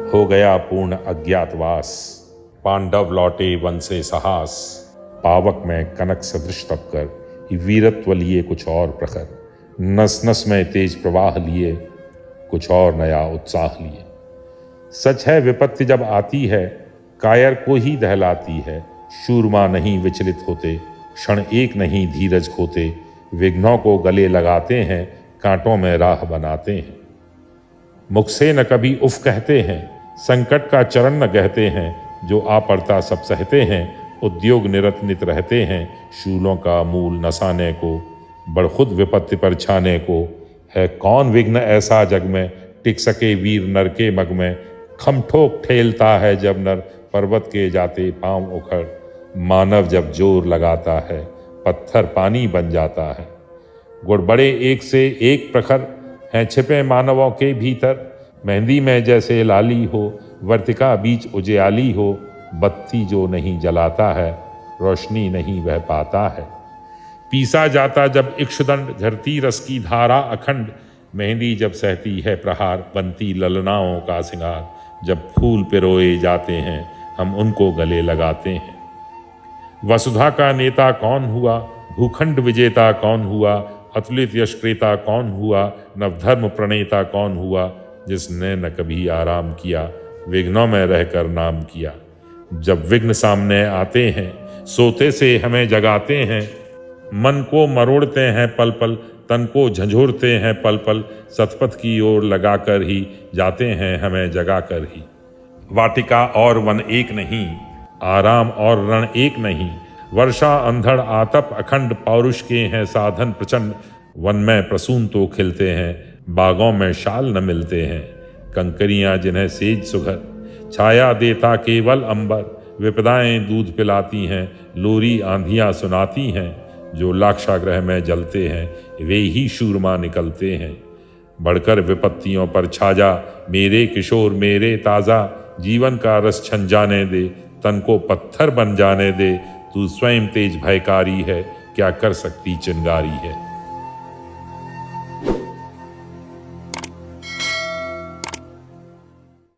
हो गया पूर्ण अज्ञातवास, पांडव लौटे वन से साहस। पावक में कनक सदृश तपकर वीरत्व लिए कुछ और प्रखर, नस नस में तेज प्रवाह लिए कुछ और नया उत्साह लिए। सच है विपत्ति जब आती है कायर को ही दहलाती है, शूरमा नहीं विचलित होते, क्षण एक नहीं धीरज खोते। विघ्नों को गले लगाते हैं, कांटों में राह बनाते हैं। मुख से न कभी उफ कहते हैं, संकट का चरण न कहते हैं। जो आ पड़ता सब सहते हैं, उद्योग निरत नित रहते हैं। शूलों का मूल नसाने को, बड़खुद विपत्ति पर छाने को। है कौन विघ्न ऐसा जग में, टिक सके वीर नर के मग में। खम ठोक ठेलता है जब नर, पर्वत के जाते पांव उखड़। मानव जब जोर लगाता है, पत्थर पानी बन जाता है। गुड़ बड़े एक से एक प्रखर हैं छिपे मानवों के भीतर। मेहंदी में जैसे लाली हो, वर्तिका बीच उजियाली हो। बत्ती जो नहीं जलाता है, रोशनी नहीं बह पाता है। पीसा जाता जब इक्षुदंड, झरती रस की धारा अखंड। मेहंदी जब सहती है प्रहार, बनती ललनाओं का सिंगार। जब फूल पिरोए जाते हैं, हम उनको गले लगाते हैं। वसुधा का नेता कौन हुआ, भूखंड विजेता कौन हुआ। अतुलित यश क्रेता कौन हुआ, नवधर्म प्रणेता कौन हुआ। जिसने न कभी आराम किया, विघ्नों में रहकर नाम किया। जब विघ्न सामने आते हैं, सोते से हमें जगाते हैं। मन को मरोड़ते हैं पल पल, तन को झंझोरते हैं पल पल। सतपथ की ओर लगाकर ही जाते हैं हमें जगाकर ही। वाटिका और वन एक नहीं, आराम और रण एक नहीं। वर्षा अंधड़ आतप अखंड, पौरुष के हैं साधन प्रचंड। वन में प्रसून तो खिलते हैं, बागों में शाल न मिलते हैं। कंकरियां जिन्हें सेज सुघर, छाया देता केवल अंबर। विपदाएं दूध पिलाती हैं, लोरी आंधियां सुनाती हैं। जो लाक्षागृह में जलते हैं, वे ही शूरमा निकलते हैं। बढ़कर विपत्तियों पर छा जा, मेरे किशोर मेरे ताज़ा। जीवन का रस छन जाने दे, तन को पत्थर बन जाने दे। तू स्वयं तेज भयकारी है, क्या कर सकती चिंगारी है।